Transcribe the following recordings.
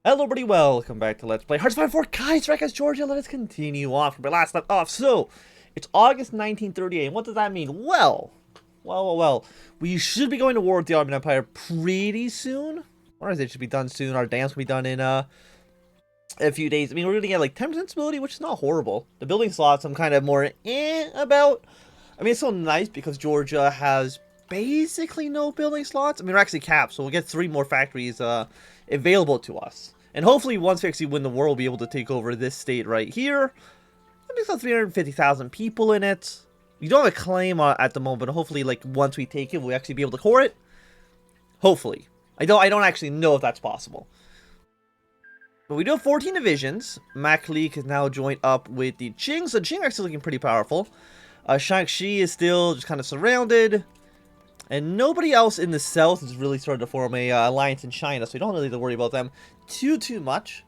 Hello everybody, welcome back to Let's Play Hearts for Kaiserreich as Georgia. Let us continue on from where last left off. So, it's August 1938, and what does that mean? Well, we should be going to war with the Ottoman Empire pretty soon. Or it should be done soon. Our dams can be done in a few days. I mean, we're going to get like 10% stability, which is not horrible. The building slots I'm kind of more about. I mean, it's so nice because Georgia has basically no building slots. I mean, we're actually capped, so we'll get 3 more factories available to us. And hopefully, once we actually win the war, we'll be able to take over this state right here. There's about 350,000 people in it. We don't have a claim at the moment, but hopefully, like, once we take it, we'll actually be able to core it. Hopefully. I don't actually know if that's possible. But we do have 14 divisions. Maklik has now joined up with the Qing, so Qing are actually looking pretty powerful. Shaanxi is still just kind of surrounded. And nobody else in the south has really started to form a alliance in China, so we don't really have to worry about them too much.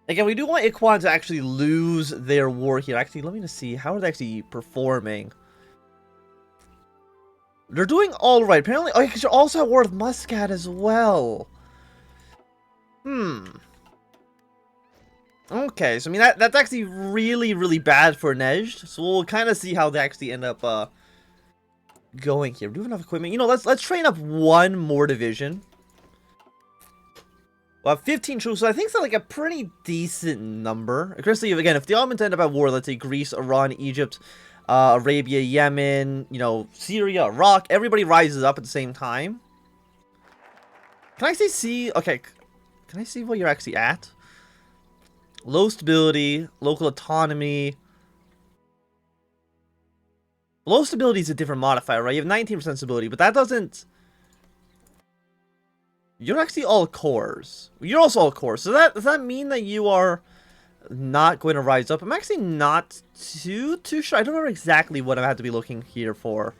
Again, we do want Quam to actually lose their war here. Actually, let me just see. How are they actually performing? They're doing alright. Apparently, oh, because you're also at war with Muscat as well. Okay, so I mean, that's actually really bad for Nejd. So we'll kind of see how they actually end up going here. We do have enough equipment. You know, let's train up one more division. We'll have 15 troops, so I think it's like a pretty decent number. Especially, again, if the Ottomans end up at war, let's say Greece, Iran, Egypt, Arabia, Yemen, you know, Syria, Iraq, everybody rises up at the same time. Can I see, okay, can I see what you're actually at? Low stability, local autonomy. Low stability is a different modifier, right? You have 19% stability, but that doesn't... You're actually all cores. You're also all cores. So does that mean that you are not going to rise up? I'm actually not too sure. I don't remember exactly what I have to be looking here for.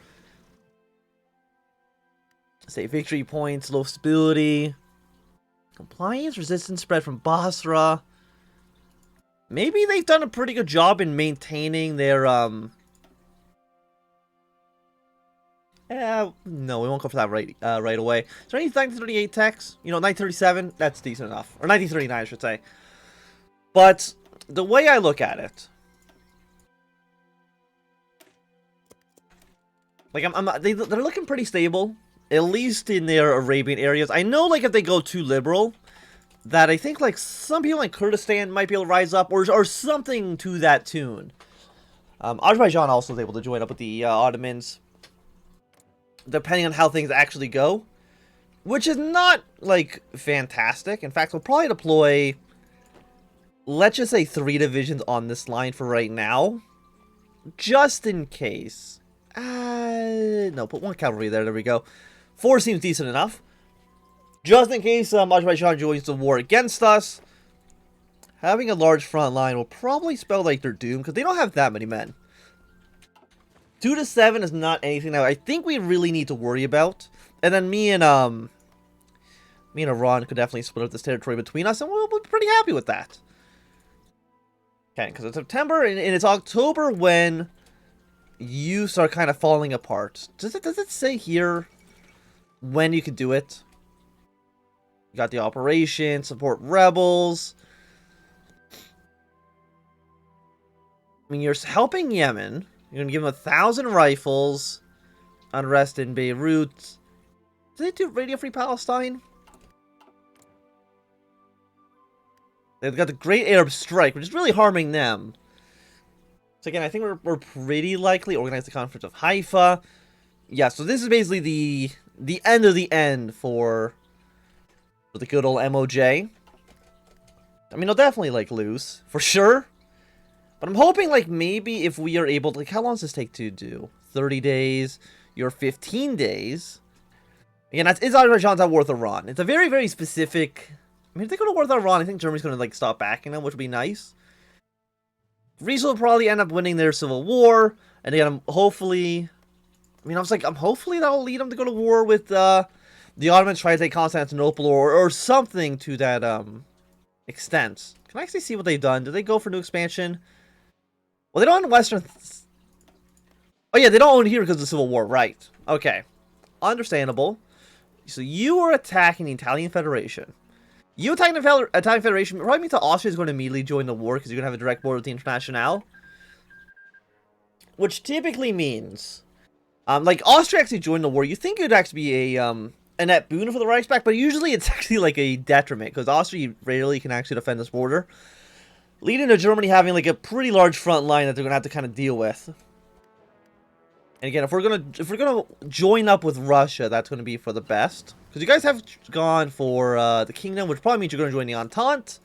Say victory points, low stability, compliance, resistance spread from Basra. Maybe they've done a pretty good job in maintaining their no, we won't go for that right away. Is there any 1938 techs? You know, 1937? That's decent enough. Or 1939, I should say. But the way I look at it... Like, they're looking pretty stable. At least in their Arabian areas. I know, like, if they go too liberal, that I think, like, some people in Kurdistan might be able to rise up. Or something to that tune. Azerbaijan also was able to join up with the Ottomans, depending on how things actually go, which is not, like, fantastic. In fact, we'll probably deploy, let's just say 3 divisions on this line for right now, just in case. No, put 1 cavalry there we go. 4 seems decent enough. Just in case Azerbaijan joins the war against us, having a large front line will probably spell, like, their doom, because they don't have that many men. 2 to 7 is not anything that I think we really need to worry about. And then me and Iran could definitely split up this territory between us, and we'll be pretty happy with that. Okay, because it's September, and it's October when you start kind of falling apart. Does it say here when you can do it? You got the operation, support rebels. I mean, you're helping Yemen. You're going to give them 1,000 rifles. Unrest in Beirut. Do they do Radio Free Palestine? They've got the Great Arab Strike, which is really harming them. So again, I think we're pretty likely organize the Conference of Haifa. Yeah, so this is basically the end of the end for the good old MOJ. I mean, they'll definitely, like, lose. For sure. But I'm hoping, like, maybe if we are able to... Like, how long does this take to do? 30 days. You're 15 days. Again, is Azerbaijan's at war with Iran. It's a very specific... I mean, if they go to war with Iran, I think Germany's going to, like, stop backing them, which would be nice. Greece will probably end up winning their civil war. And again, hopefully... I mean, hopefully that'll lead them to go to war with the Ottomans, try to take Constantinople or something to that extent. Can I actually see what they've done? Did they go for new expansion? Well, they don't own Western... Oh, yeah, they don't own here because of the Civil War. Right. Okay. Understandable. So you are attacking the Italian Federation. You attacking the Italian Federation probably means that Austria is going to immediately join the war because you're going to have a direct border with the Internationale. Which typically means, like, Austria actually joined the war. You think it would actually be a net boon for the Reichsback, but usually it's actually like a detriment because Austria rarely can actually defend this border, leading to Germany having like a pretty large front line that they're gonna have to kind of deal with. And again, if we're gonna join up with Russia, that's gonna be for the best because you guys have gone for the kingdom, which probably means you're gonna join the Entente,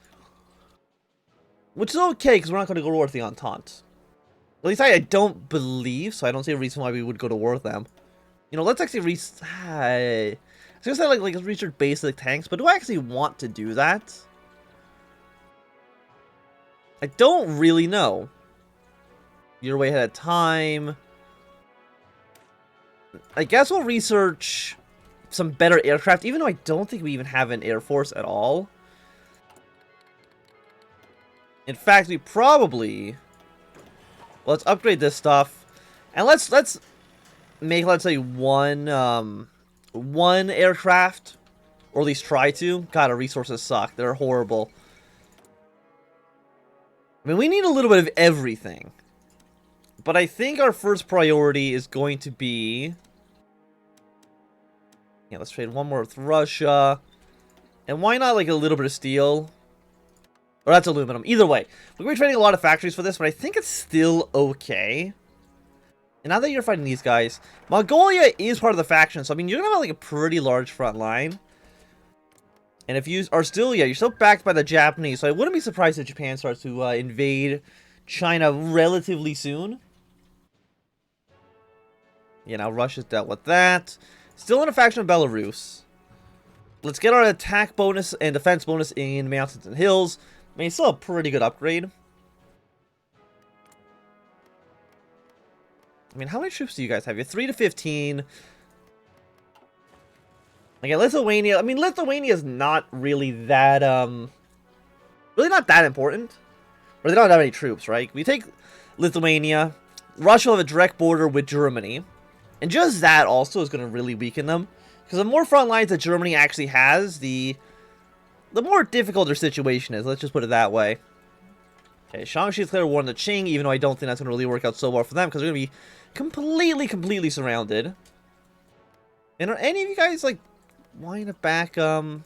which is okay because we're not gonna go to war with the Entente. At least I don't believe, so I don't see a reason why we would go to war with them. You know, let's actually I was gonna say like research basic tanks, but do I actually want to do that? I don't really know. You're way ahead of time. I guess we'll research some better aircraft, even though I don't think we even have an air force at all. In fact, we probably... Well, let's upgrade this stuff. And let's make, let's say, one aircraft. Or at least try to. God, our resources suck. They're horrible. I mean, we need a little bit of everything. But I think our first priority is going to be... Yeah, let's trade one more with Russia. And why not, like, a little bit of steel? Or that's aluminum. Either way. We're going to be trading a lot of factories for this, but I think it's still okay. And now that you're fighting these guys, Mongolia is part of the faction, so I mean, you're going to have, like, a pretty large front line. And if you are still, yeah, you're still backed by the Japanese, so I wouldn't be surprised if Japan starts to invade China relatively soon. Yeah, now Russia's dealt with that. Still in a faction of Belarus. Let's get our attack bonus and defense bonus in mountains and hills. I mean, it's still a pretty good upgrade. I mean, how many troops do you guys have? You're 3 to 15. Again, Lithuania. I mean, Lithuania is not really that, really not that important. Or they don't have any troops, right? We take Lithuania. Russia will have a direct border with Germany. And just that also is going to really weaken them. Because the more front lines that Germany actually has, the more difficult their situation is. Let's just put it that way. Okay, Shaanxi declared war on the Qing, even though I don't think that's going to really work out so well for them. Because they're going to be completely surrounded. And are any of you guys, like, wanting to back, I mean,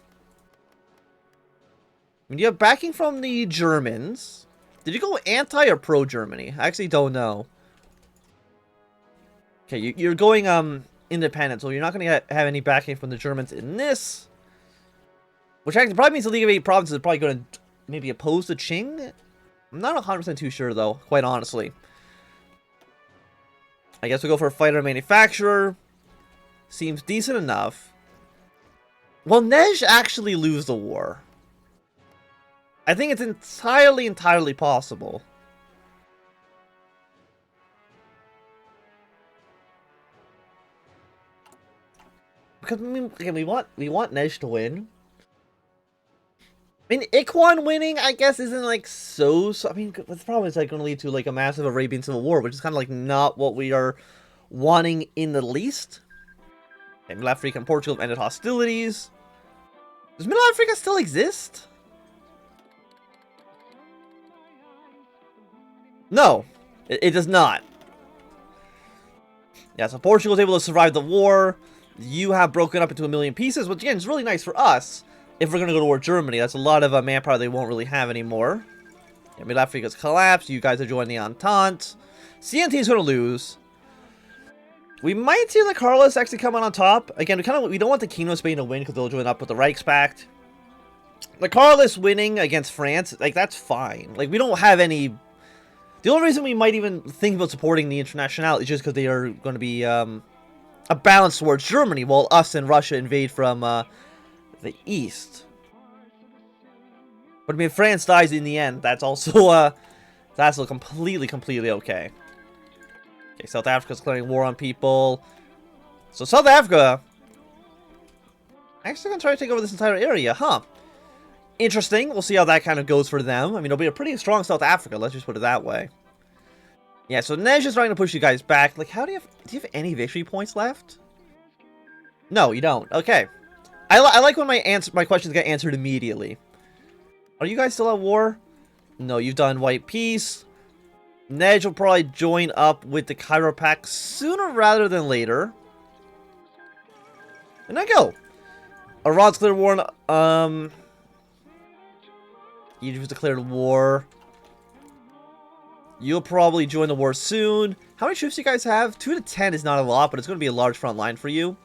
you have backing from the Germans. Did you go anti or pro-Germany? I actually don't know. Okay, you're going, independent, so you're not going to have any backing from the Germans in this. Which actually probably means the League of Eight Provinces is probably going to maybe oppose the Qing. I'm not 100% too sure, though, quite honestly. I guess we'll go for a fighter manufacturer. Seems decent enough. Will Nej actually lose the war? I think it's entirely possible. Because I mean, again, we want Nej to win. I mean, Ikhwan winning, I guess, isn't like so. I mean, the problem is like going to lead to like a massive Arabian civil war, which is kind of like not what we are wanting in the least. Okay, Middle Africa and Portugal have ended hostilities. Does Middle Africa still exist? No, it does not. Yeah, so Portugal was able to survive the war. You have broken up into 1,000,000 pieces, which again is really nice for us. If we're going to go to war with Germany, that's a lot of manpower they won't really have anymore. Yeah, Middle Africa's collapsed. You guys are joining the Entente. CNT is going to lose. We might see the Carlists actually come on top. Again, we don't want the Kingdom of Spain to win because they'll join up with the Reichspact. The Carlists winning against France, like, that's fine. Like, we don't have any... The only reason we might even think about supporting the Internationale is just because they are going to be a balance towards Germany, while us and Russia invade from the east. But I mean, if France dies in the end, that's also completely okay. Okay, South Africa's declaring war on people. So South Africa actually gonna try to take over this entire area, huh? Interesting. We'll see how that kind of goes for them. I mean, it'll be a pretty strong South Africa, let's just put it that way. Yeah, so Nej is trying to push you guys back. Like, do you have any victory points left? No, you don't. Okay. I like when my questions get answered immediately. Are you guys still at war? No, you've done white peace. Nedge will probably join up with the Kaiserreich sooner rather than later. And I go. Iran's declared war on, Egypt's declared war. You'll probably join the war soon. How many troops do you guys have? 2 to 10 is not a lot, but it's going to be a large front line for you.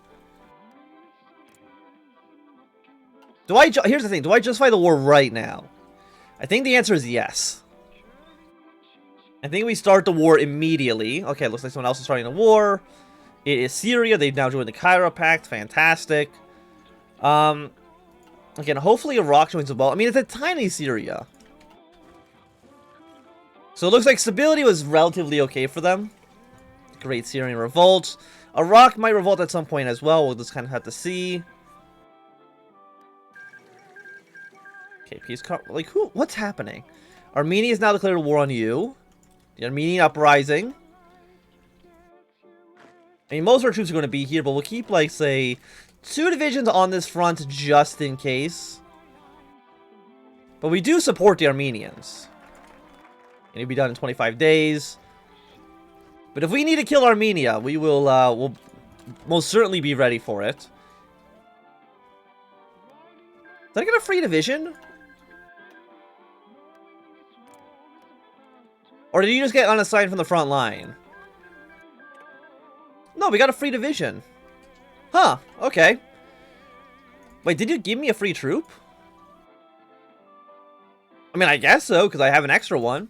Here's the thing. Do I justify the war right now? I think the answer is yes. I think we start the war immediately. Okay, looks like someone else is starting the war. It is Syria. They've now joined the Kaiserreich. Fantastic. Again, hopefully Iraq joins as well. I mean, it's a tiny Syria. So it looks like stability was relatively okay for them. Great Syrian revolt. Iraq might revolt at some point as well. We'll just kind of have to see. Okay, peace. Like, what's happening? Armenia has now declared war on you. The Armenian uprising. I mean, most of our troops are going to be here, but we'll keep, like, say, 2 divisions on this front just in case. But we do support the Armenians. And it'll be done in 25 days. But if we need to kill Armenia, we will, we'll most certainly be ready for it. Did I get a free division? Or did you just get unassigned from the front line? No, we got a free division. Huh, okay. Wait, did you give me a free troop? I mean, I guess so, because I have an extra one.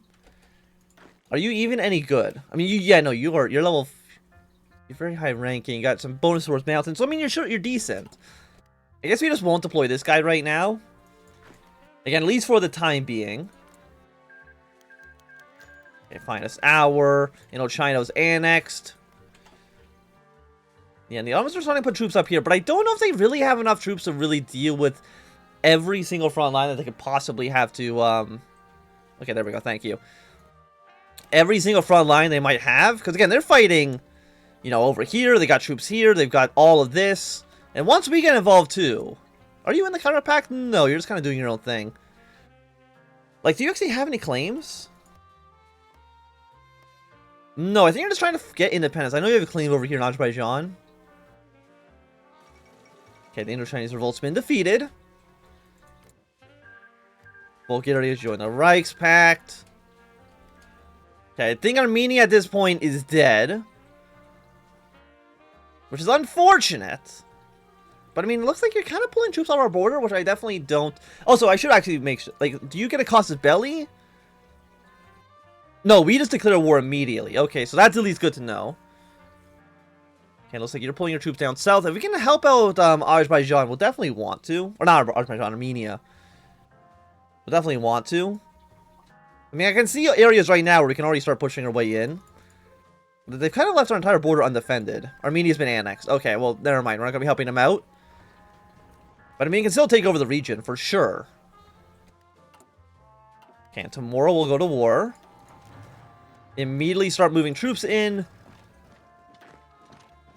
Are you even any good? I mean, yeah, no, you're level... You're very high ranking, you got some bonus towards mountains, so I mean, you're decent. I guess we just won't deploy this guy right now. Again, at least for the time being. Okay, finest hour. You know, China's annexed. Yeah, and the Ottomans are starting to put troops up here, but I don't know if they really have enough troops to really deal with every single front line that they could possibly have to, Okay, there we go, thank you. Every single front line they might have, because again, they're fighting, you know, over here, they got troops here, they've got all of this, and once we get involved too... Are you in the Kaiserreich? No, you're just kind of doing your own thing. Like, do you actually have any claims? No, I think you're just trying to get independence. I know you have a claim over here in Azerbaijan. Okay, the Indo-Chinese revolt's been defeated. Bulgaria has joined the Reichspakt. Okay, I think Armenia at this point is dead. Which is unfortunate. But I mean, it looks like you're kind of pulling troops off our border, which I definitely don't... Also, I should actually make sure... Like, do you get a casus belli? No, we just declare war immediately. Okay, so that's at least good to know. Okay, looks like you're pulling your troops down south. If we can help out Azerbaijan, we'll definitely want to. Or not Azerbaijan, Armenia. We'll definitely want to. I mean, I can see areas right now where we can already start pushing our way in. But they've kind of left our entire border undefended. Armenia's been annexed. Okay, well, never mind. We're not going to be helping them out. But I mean, you can still take over the region, for sure. Okay, and tomorrow we'll go to war. Immediately start moving troops in.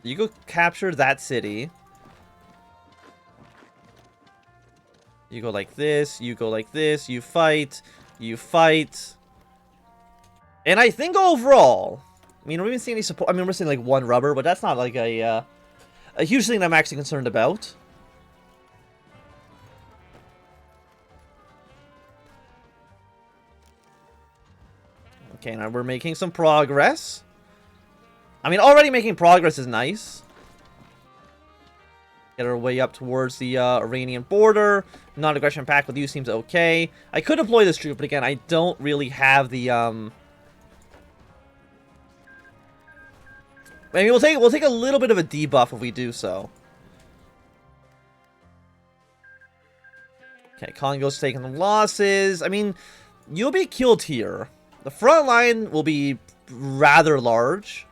You go capture that city. You go like this. You go like this. You fight. You fight. And I think overall... I mean, are we even seeing any support? I mean, we're seeing like 1 rubber, but that's not like a huge thing that I'm actually concerned about. Okay, now we're making some progress. I mean, already making progress is nice. Get our way up towards the Iranian border. Non-aggression pact with you seems okay. I could deploy this troop, but again, I don't really have the... I mean, we'll take a little bit of a debuff if we do so. Okay, Congo's taking the losses. I mean, you'll be killed here. The front line will be rather large.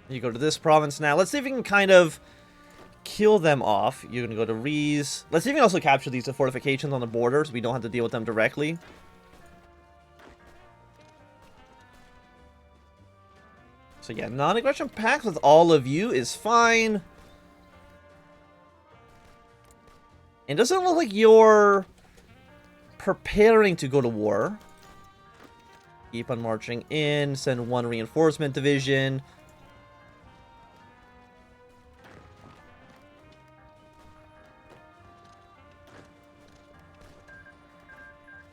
You go to this province now. Let's see if we can kind of kill them off. You're going to go to Rees. Let's see if we can also capture these fortifications on the border so we don't have to deal with them directly. So yeah, non-aggression pact with all of you is fine. It doesn't look like you're preparing to go to war. Keep on marching in, send one reinforcement division.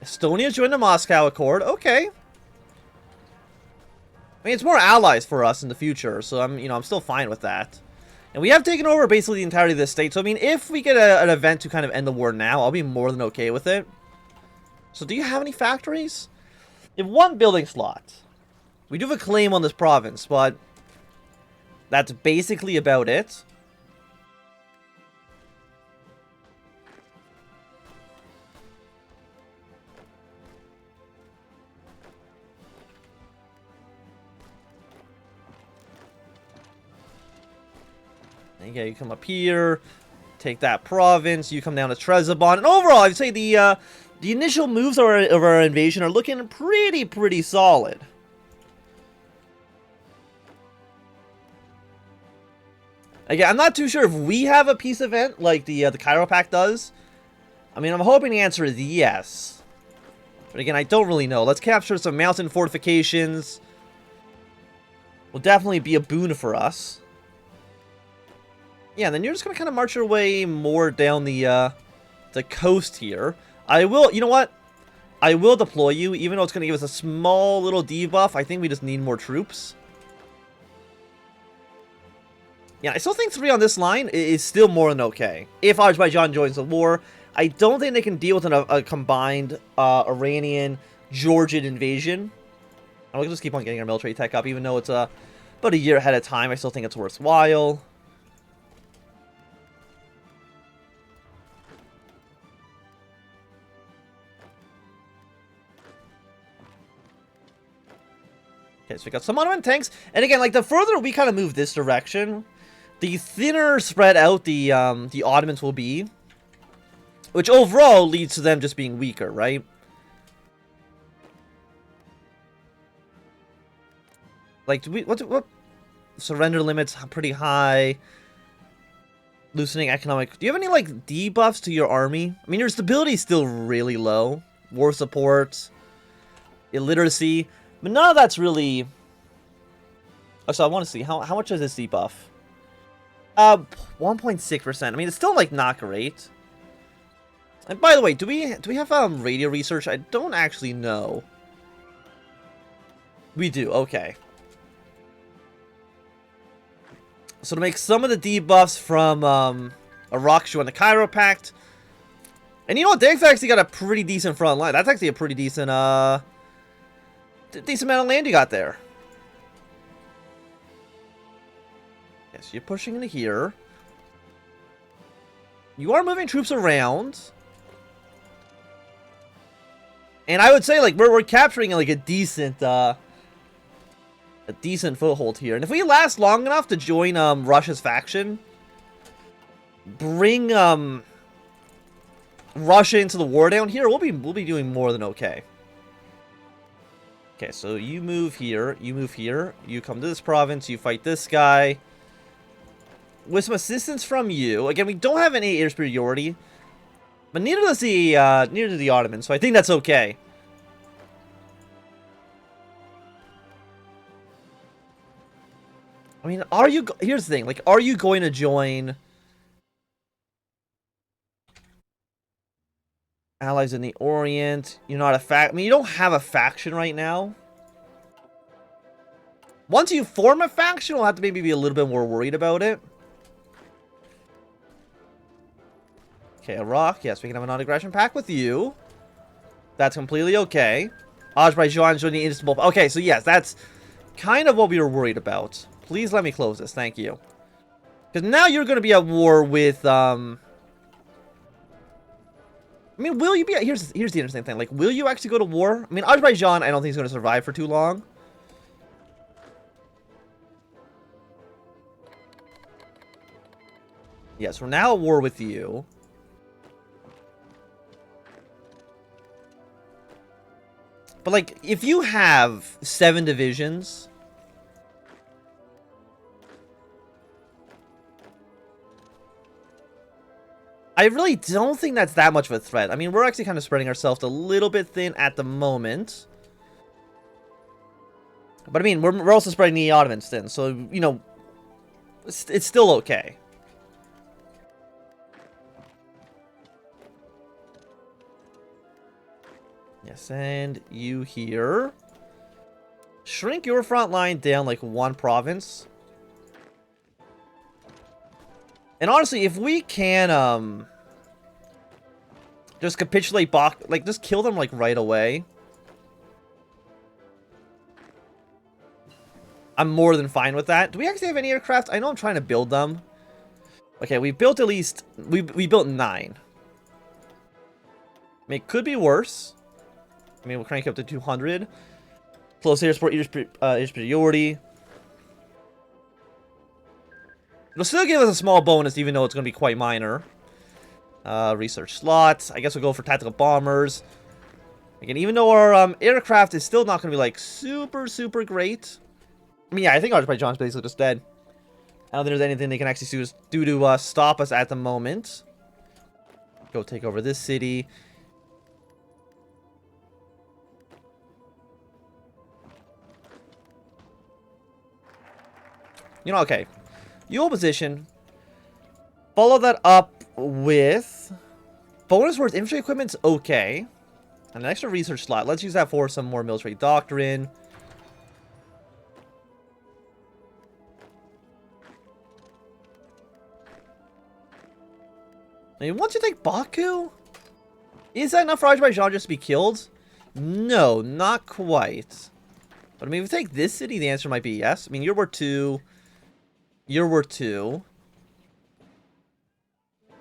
Estonia joined the Moscow Accord. Okay. I mean, it's more allies for us in the future, so I'm still fine with that. And we have taken over basically the entirety of this state, so I mean, if we get an event to kind of end the war now, I'll be more than okay with it. So do you have any factories? You have one building slot. We do have a claim on this province, but that's basically about it. Okay, you come up here, take that province, you come down to Trebizond, and overall, I'd say the initial moves of our invasion are looking pretty solid. Again, I'm not too sure if we have a peace event like the Kaiserreich Pact does. I mean, I'm hoping the answer is yes. But again, I don't really know. Let's capture some mountain fortifications. Will definitely be a boon for us. Yeah, and then you're just gonna kind of march your way more down the coast here. I will, you know what? I will deploy you, even though it's gonna give us a small little debuff. I think we just need more troops. Yeah, I still think 3 on this line is still more than okay. If Azerbaijan joins the war, I don't think they can deal with a combined Iranian-Georgian invasion. And we'll just keep on getting our military tech up, even though it's about a year ahead of time. I still think it's worthwhile. Okay, so we got some Ottoman tanks. And again, like, the further we kind of move this direction, the thinner spread out the Ottomans will be. Which overall leads to them just being weaker, right? Like, do we, what surrender limits pretty high. Loosening economic. Do you have any, like, debuffs to your army? I mean, your stability is still really low. War support. Illiteracy. But none of that's really... Oh, so I want to see. How much is this debuff? 1.6%. I mean, it's still, like, not great. And by the way, do we have radio research? I don't actually know. We do. Okay. So to make some of the debuffs from Iraq join the Kaiserreich Pact. And you know what? They've actually got a pretty decent front line. That's actually a pretty decent decent amount of land you got there. Yes, you're pushing into here. You are moving troops around. And I would say, like, we're capturing, like, a decent foothold here. And if we last long enough to join Russia's faction, bring Russia into the war down here, we'll be doing more than okay. Okay, so you move here, you come to this province, you fight this guy. With some assistance from you, again, we don't have any air superiority, but neither does the Ottomans, so I think that's okay. I mean, here's the thing, like, are you going to join allies in the Orient? You're not I mean, you don't have a faction right now. Once you form a faction, we'll have to maybe be a little bit more worried about it. Okay, Iraq. Yes, we can have a non-aggression pact with you. That's completely okay. Azerbaijan joining the Istanbul. Okay, so yes, that's kind of what we were worried about. Please let me close this. Thank you. Because now you're going to be at war with, I mean, will you be... Here's the interesting thing. Like, will you actually go to war? I mean, Azerbaijan, I don't think is going to survive for too long. Yes, we're now at war with you. But, like, if you have 7 divisions, I really don't think that's that much of a threat. I mean, we're actually kind of spreading ourselves a little bit thin at the moment. But I mean, we're also spreading the Ottomans thin, so, you know, it's still okay. Yes, and you here. Shrink your front line down like one province. And honestly, if we can, just capitulate Bach, like, just kill them, like, right away. I'm more than fine with that. Do we actually have any aircraft? I know I'm trying to build them. Okay, we built at least, we built 9. I mean, it could be worse. I mean, we'll crank up to 200. Close air support, air superiority. It'll still give us a small bonus, even though it's going to be quite minor. Research slots. I guess we'll go for tactical bombers. Again, even though our aircraft is still not going to be, like, super, super great. I mean, yeah, I think Azerbaijan's basically just dead. I don't think there's anything they can actually do to stop us at the moment. Go take over this city. You know, okay. You hold position. Follow that up with bonus towards infantry equipment's okay. And an extra research slot. Let's use that for some more military doctrine. I mean, once you take Baku, is that enough for Azerbaijan just to be killed? No, not quite. But I mean, if we take this city, the answer might be yes. I mean, you're worth 2. You're worth 2.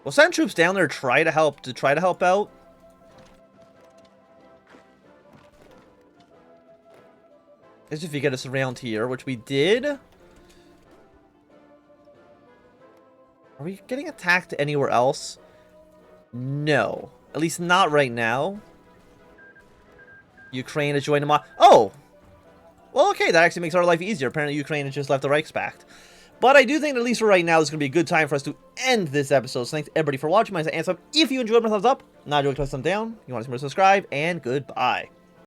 We'll send troops down there to try to help out. As if you get us around here, which we did. Are we getting attacked anywhere else? No. At least not right now. Ukraine has joined them. Oh! Well, okay, that actually makes our life easier. Apparently Ukraine has just left the Reichspakt. But I do think that at least for right now, this is going to be a good time for us to end this episode. So thanks everybody for watching. My name is Anthnwam. If you enjoyed, my thumbs up. Not enjoyed, thumbs down. You want to see more, subscribe, and goodbye.